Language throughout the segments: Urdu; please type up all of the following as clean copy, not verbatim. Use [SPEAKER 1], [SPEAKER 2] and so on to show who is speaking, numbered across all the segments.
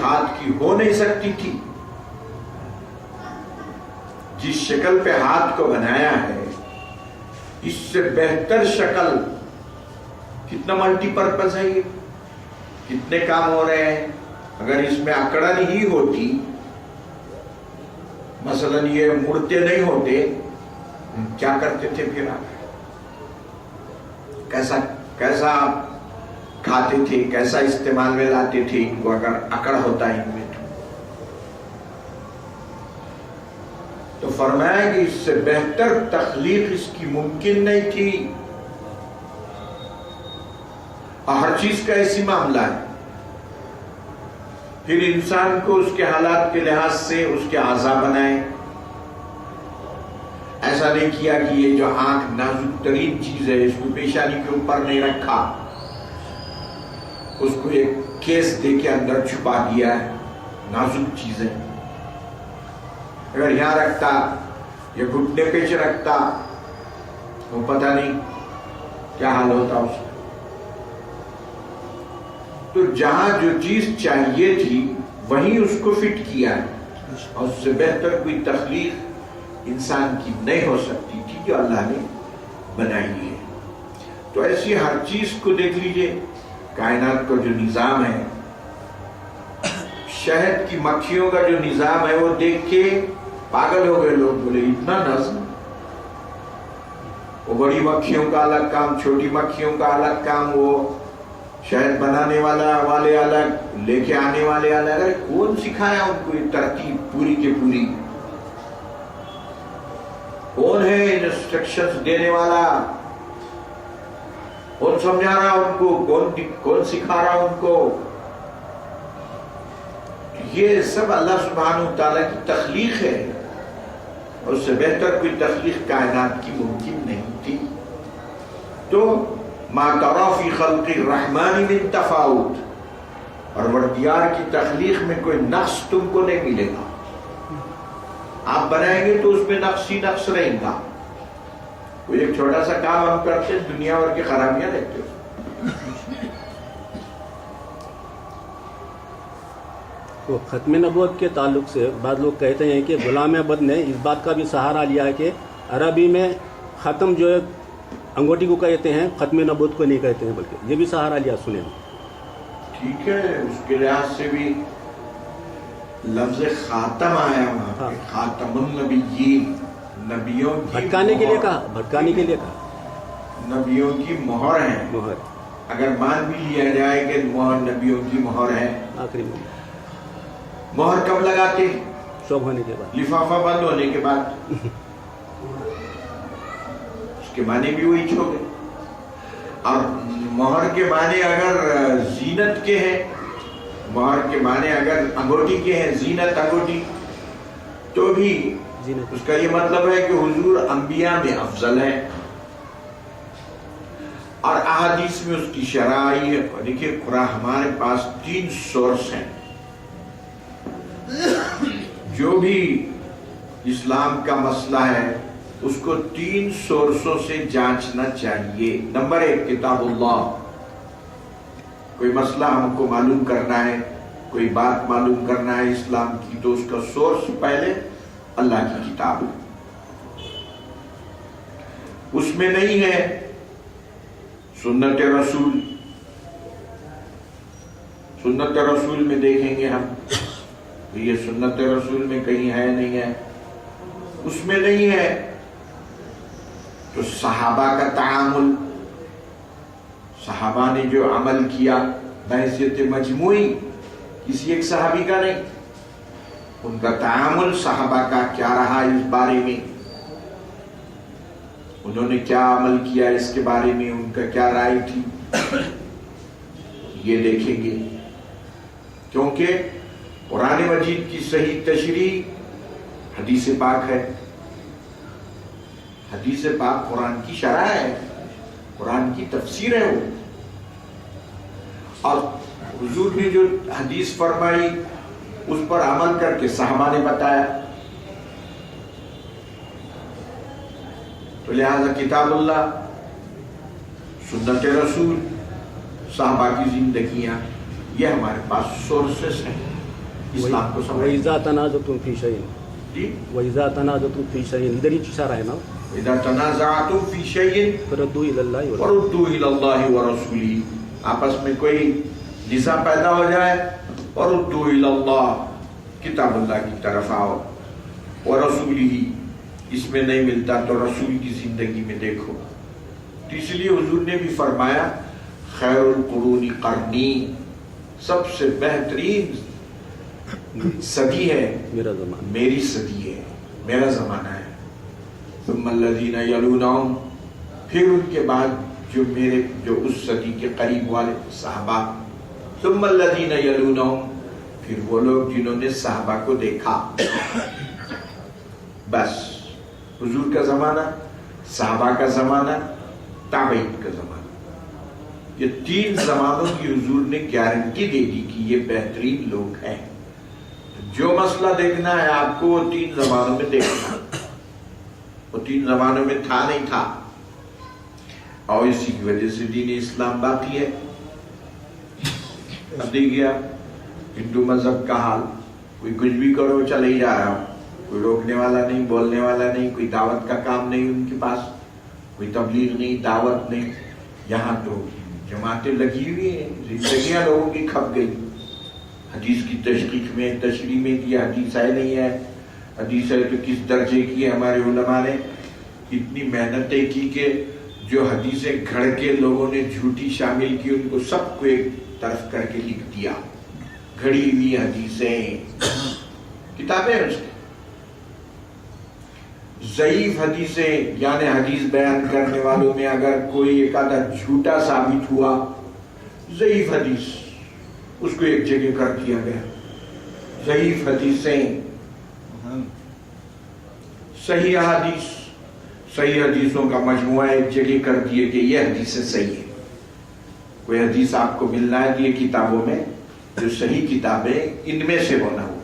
[SPEAKER 1] ہاتھ کی ہو نہیں سکتی تھی. جس شکل پہ ہاتھ کو بنایا ہے اس سے بہتر شکل کتنا ملٹی پرپز ہے. یہ کتنے کام ہو رہے ہیں. اگر اس میں اکڑن ہی ہوتی، مثلا یہ مڑتے نہیں ہوتے، کیا کرتے تھے پھر آپ؟ کیسا آپ کھاتے تھے، کیسا استعمال میں لاتے تھے ان کو اگر اکڑ ہوتا ہے ان میں تو فرمایا کہ اس سے بہتر تخلیق اس کی ممکن نہیں تھی. اور ہر چیز کا ایسی معاملہ ہے. پھر انسان کو اس کے حالات کے لحاظ سے اس کے اعضاء بنائے. ایسا نہیں کیا کہ یہ جو آنکھ نازک ترین چیز ہے اس کو پیشانی کے اوپر نہیں رکھا، اس کو ایک کیس دے کے اندر چھپا دیا ہے. نازک چیز ہے. اگر یہاں رکھتا یا گھٹنے پیچھے رکھتا وہ پتہ نہیں کیا حال ہوتا اس کا. تو جہاں جو چیز چاہیے تھی وہیں اس کو فٹ کیا ہے. اور اس سے بہتر کوئی تخلیق انسان کی نہیں ہو سکتی تھی جو اللہ نے بنائی ہے. تو ایسی ہر چیز کو دیکھ لیجئے. کائنات کا جو نظام ہے، شہد کی مکھیوں کا جو نظام ہے، وہ دیکھ کے پاگل ہو گئے لوگ. بولے اتنا نظم. وہ بڑی مکھیوں کا الگ کام، چھوٹی مکھیوں کا الگ کام، وہ شہد بنانے والے الگ، لے کے آنے والے الگ. کون سکھایا ان کو یہ ترتیب پوری کی پوری؟ کون ہے انسٹرکشنز دینے والا؟ کون سمجھا رہا ان کو؟ کون سکھا رہا ان کو؟ یہ سب اللہ سبحانہ وتعالی کی تخلیق ہے. اور اس سے بہتر کوئی تخلیق کائنات کی ممکن نہیں تھی. تو ما تری فی خلق الرحمن من تفاوت، پروردگار کی تخلیق میں کوئی نقص تم کو نہیں ملے گا. آپ بنائیں گے تو اس میں نقص ہی نقص رہے گا. کوئی ایک چھوٹا سا کام ہم کرتے ہیں، دنیا بھر کی خرابیاں دیکھتے ہیں.
[SPEAKER 2] تو ختم نبوت کے تعلق سے بعض لوگ کہتے ہیں کہ غلام عبد نے اس بات کا بھی سہارا لیا ہے کہ عربی میں ختم جو ہے انگوٹی کو کہتے ہیں، ختم نبوت کو نہیں کہتے ہیں، بلکہ یہ بھی سہارا لیا. سنیں
[SPEAKER 1] ٹھیک ہے، اس کے لحاظ سے بھی لفظ خاتم آیا وہاں پہ. خاتم النبیین، نبیوں کی
[SPEAKER 2] بھٹکانے کے لیے کہا،
[SPEAKER 1] نبیوں کی مہر ہے.
[SPEAKER 2] مہر
[SPEAKER 1] اگر مان بھی لیا جائے کہ مہر نبیوں کی مہر ہے.
[SPEAKER 2] آخری
[SPEAKER 1] مہر کب لگاتے؟
[SPEAKER 2] شوب ہونے کے بعد،
[SPEAKER 1] لفافہ بند ہونے کے بعد. اس کے معنی بھی وہی چھوڑے. اور مہر کے معنی اگر زینت کے ہیں، مہر کے معنی اگر انگوٹی کے ہیں، زینت انگوٹی، تو بھی اس کا یہ مطلب ہے کہ حضور انبیاء میں افضل ہے. اور احادیث میں اس کی شرح ہے. دیکھیے قرآن ہمارے پاس 3 سورس ہیں. جو بھی اسلام کا مسئلہ ہے اس کو 3 سورسوں سے جانچنا چاہیے. نمبر 1 کتاب اللہ. کوئی مسئلہ ہم کو معلوم کرنا ہے، کوئی بات معلوم کرنا ہے اسلام کی، تو اس کا سورس پہلے اللہ کی کتاب ہے. اس میں نہیں ہے سنت رسول. سنت رسول میں دیکھیں گے ہم، یہ سنت رسول میں کہیں ہے نہیں ہے. اس میں نہیں ہے تو صحابہ کا تعامل، صحابہ نے جو عمل کیا بحیثیت مجموعی، کسی ایک صحابی کا نہیں، ان کا تعامل صحابہ کا کیا رہا اس بارے میں، انہوں نے کیا عمل کیا اس کے بارے میں، ان کا کیا رائے تھی، یہ دیکھیں گے. کیونکہ قرآن مجید کی صحیح تشریح حدیث پاک ہے. حدیث پاک قرآن کی شرح ہے، قرآن کی تفسیر ہے وہ. اور حضور نے جو حدیث فرمائی اس پر عمل کر کے صحابہ نے بتایا. تو لہذا کتاب اللہ، سنت رسول، صحابہ کی زندگیاں، یہ ہمارے پاس سورسز ہیں. اسلام کو سمجھ
[SPEAKER 2] وَإِذَا تَنَازَعْتُمْ فِي شَيْءٍ
[SPEAKER 1] جی
[SPEAKER 2] وَإِذَا تَنَازَعْتُمْ فِي شَيْءٍ ادھر ہی اشارہ ہے نا
[SPEAKER 1] اذا تنازعتم فی شیء
[SPEAKER 2] فَرَدُّوا إِلَى اللَّهِ
[SPEAKER 1] فردوا الی اللہ ورسولہ، آپس میں کوئی نزاع پیدا ہو جائے فردوا الی اللہ، کتاب اللہ کی طرف آؤ، ورسولہ، اس میں نہیں ملتا تو رسول کی زندگی میں دیکھو۔ تو اس لیے حضور نے بھی فرمایا خیر القرون قرنی، سب سے بہترین صدی ہے
[SPEAKER 2] میرا زمانہ،
[SPEAKER 1] میری صدی ہے، میرا زمانہ ہے۔ ثم الذین یلونہم، پھر ان کے بعد جو اس صدی کے قریب والے صحابہ، ثم الذین یلونہم، پھر وہ لوگ جنہوں نے صحابہ کو دیکھا۔ بس حضور کا زمانہ، صحابہ کا زمانہ، تابعین کا زمانہ، یہ تین زمانوں کی حضور نے گارنٹی دے دی کہ یہ بہترین لوگ ہیں۔ جو مسئلہ دیکھنا ہے آپ کو وہ تین زمانوں میں دیکھنا، وہ تین زمانوں میں تھا نہیں تھا، اور اسی کی وجہ سے دین اسلام باقی ہے۔ اب دیکھ گیا ہندو مذہب کا حال، کوئی کچھ بھی کرو چلے ہی جا رہا ہوں، کوئی روکنے والا نہیں، بولنے والا نہیں، کوئی دعوت کا کام نہیں ان کے پاس، کوئی تبلیغ نہیں، دعوت نہیں۔ یہاں تو جماعتیں لگی ہوئی ہیں، زندگیاں لوگوں کی کھپ گئی، حدیث کی تشریح میں کی حدیث ہے نہیں ہے، حدیث ہے تو کس درجے کی ہے۔ ہمارے علماء نے اتنی محنتیں کی کہ جو حدیثیں گھڑ کے لوگوں نے جھوٹی شامل کی ان کو سب کو ایک طرف کر کے لکھ دیا، گھڑی ہوئی حدیثیں، کتابیں اس کی۔ ضعیف حدیثیں یعنی حدیث بیان کرنے والوں میں اگر کوئی ایک آدھا جھوٹا ثابت ہوا، ضعیف حدیث، اس کو ایک جگہ کر دیا گیا۔ ضعیف حدیثیں، صحیح حدیث، صحیح حدیثوں کا مجموعہ ایک جگہ کر دیے کہ یہ حدیثیں صحیح ہے۔ کوئی حدیث آپ کو ملنا ہے کہ یہ کتابوں میں جو صحیح کتابیں ان میں سے ہونا ہو،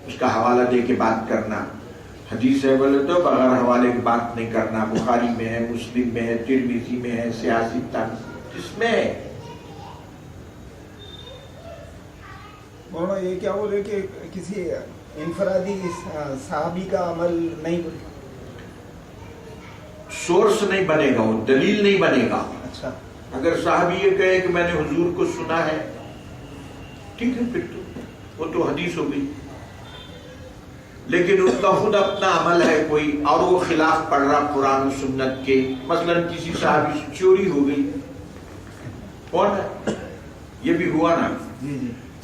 [SPEAKER 1] اس کا حوالہ دے کے بات کرنا۔ حدیث ہے بولے تو بغیر حوالے کی بات نہیں کرنا، بخاری میں ہے، مسلم میں ہے، ترمذی میں ہے، سیاسی تاریخ اس میں ہے۔
[SPEAKER 3] مولانا یہ کیا بولے کہ کسی انفرادی صحابی کا عمل نہیں،
[SPEAKER 1] سورس نہیں بنے گا، وہ دلیل نہیں بنے گا۔
[SPEAKER 3] اچھا،
[SPEAKER 1] اگر صحابی یہ کہے کہ میں نے حضور کو سنا ہے، ٹھیک ہے، پھر تو وہ تو حدیث ہو گئی، لیکن اس کا خود اپنا عمل ہے کوئی اور وہ خلاف پڑھ رہا قرآن و سنت کے، مثلا کسی صحابی سے چوری ہو گئی، کون ہے؟ یہ بھی ہوا نا،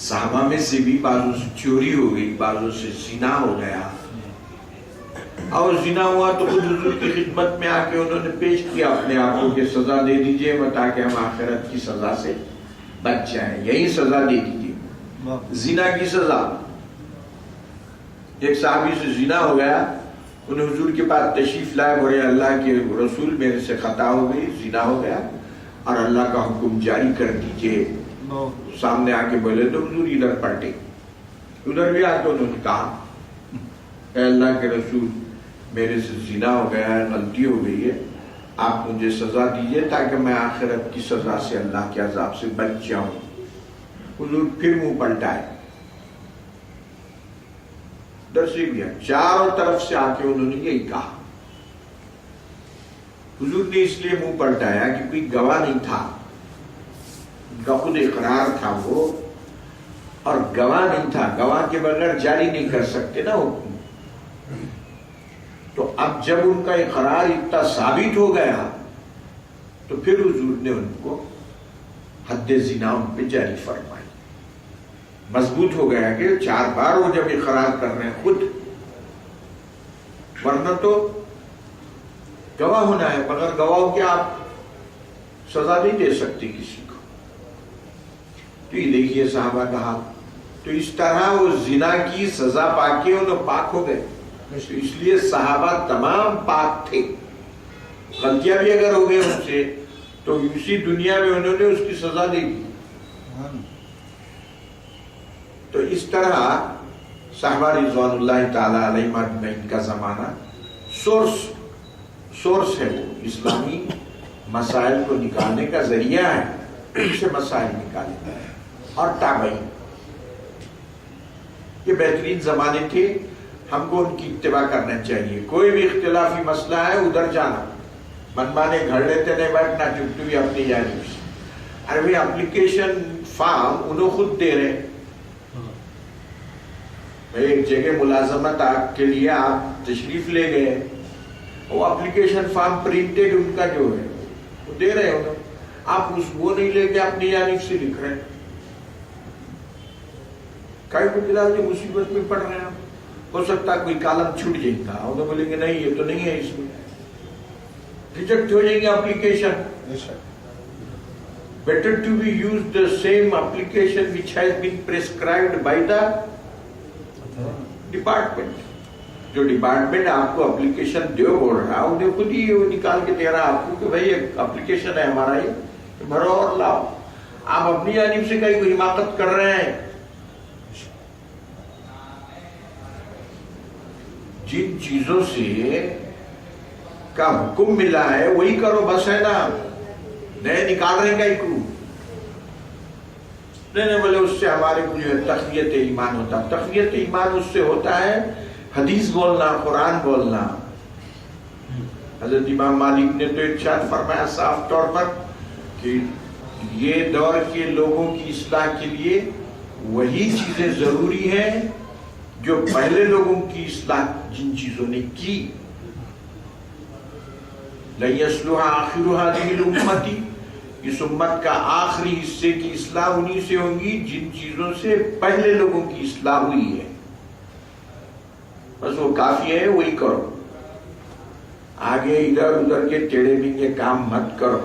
[SPEAKER 1] صحابہ میں سے بھی بعضوں سے چوری ہو گئی، بعضوں سے زنا ہو گیا، اور زنا ہوا تو خود حضور کی خدمت میں آ کے انہوں نے پیش کیا اپنے آپ کو کہ سزا دے دیجئے تاکہ ہم آخرت کی سزا سے بچ جائیں، یہی سزا دے دیجئے، زنا کی سزا۔ ایک صحابی سے زنا ہو گیا، انہیں حضور کے پاس تشریف لائے، بولے اللہ کے رسول میرے سے خطا ہو گئی، زنا ہو گیا اور اللہ کا حکم جاری کر دیجئے۔ سامنے آ کے بولے تو حضور ادھر پلٹے، ادھر بھی آ کے انہوں نے کہا اے اللہ کے رسول میرے سے زنا ہو گیا ہے، غلطی ہو گئی ہے، آپ مجھے سزا دیجئے تاکہ میں آخرت کی سزا سے اللہ کے عذاب سے بچ جاؤں۔ حضور پھر منہ پلٹائے، درسی گیا، چاروں طرف سے آ کے انہوں نے یہی کہا۔ حضور نے اس لیے منہ پلٹایا کہ کوئی گواہ نہیں تھا، ان کا خود اقرار تھا وہ، اور گواہ نہیں تھا، گواہ کے بغیر جاری نہیں کر سکتے نا حکم۔ تو اب جب ان کا اقرار اتنا ثابت ہو گیا تو پھر حضور نے ان کو حد زنا ان پہ جاری فرمائی، مضبوط ہو گیا کہ 4 بار وہ جب اقرار کر رہے ہیں خود، ورنہ تو گواہ ہونا ہے، مگر گواہ کے آپ سزا نہیں دے سکتے کسی کو۔ تو یہ دیکھیے صحابہ کا حال، تو اس طرح وہ زنا کی سزا پا کے انہوں پاک ہو گئے۔ اس لیے صحابہ تمام پاک تھے، غلطیاں بھی اگر ہو گئے ان سے تو اسی دنیا میں انہوں نے اس کی سزا دے دی۔ تو اس طرح صحابہ رضوان اللہ تعالی علیہم اجمعین کا زمانہ سورس ہے، وہ اسلامی مسائل کو نکالنے کا ذریعہ ہے، ان سے مسائل نکالے، اور تابعین یہ بہترین زمانے تھے، ہم کو ان کی اتباع کرنا چاہیے. کوئی بھی اختلافی مسئلہ ہے ادھر جانا، منمانے گھر لیتے نہیں بیٹھنا چپ بھی اپنی جانب سے. ارے بھائی اپلیکیشن فارم انہوں خود دے رہے ہیں. ایک جگہ ملازمت کے لیے آپ تشریف لے گئے، وہ اپلیکیشن فارم پرنٹڈ ان کا جو ہے وہ دے رہے ہیں، آپ وہ نہیں لے کے اپنی جانب سے لکھ رہے ہیں. کئی کو فلحال جو مصیبت میں پڑ رہے ہیں، ہو سکتا ہے کوئی کالم چھوٹ جائے گا، انہوں بولیں گے نہیں یہ تو نہیں ہے، اس میں ریجیکٹ ہو جائیں گے application. Better to be used the same application which has been prescribed by the department. جو ڈپارٹمنٹ آپ کو اپلیکیشن دیو بول رہا ہے انہیں خود ہی وہ نکال کے دے رہا آپ کو کہ بھائی اپلیکیشن ہے ہمارا، یہ بھرو اور لاؤ. آپ اپنی جانب سے کہیں کوئی حماقت کر رہے ہیں. جن چیزوں سے کا حکم ملا ہے وہی کرو بس، ہے نا. نئے نکال رہے ہیں کو نہیں بولے اس سے ہمارے کو جو ہے تقویت ایمان ہوتا. تقویت ایمان اس سے ہوتا ہے حدیث بولنا، قرآن بولنا. حضرت امام مالک نے تو ارشاد فرمایا صاف طور پر کہ یہ دور کے لوگوں کی اصلاح کے لیے وہی چیزیں ضروری ہیں جو پہلے لوگوں کی اصلاح جن چیزوں نے کی. لَن يَصْلُحَ آخِرُ هَذِهِ الْأُمَّةِ، اس امت کا آخری حصے کی اصلاح انہی سے ہوں گی جن چیزوں سے پہلے لوگوں کی اصلاح ہوئی ہے. بس وہ کافی ہے، وہی کرو. آگے ادھر ادھر کے ٹیڑے بینگے کام مت کرو.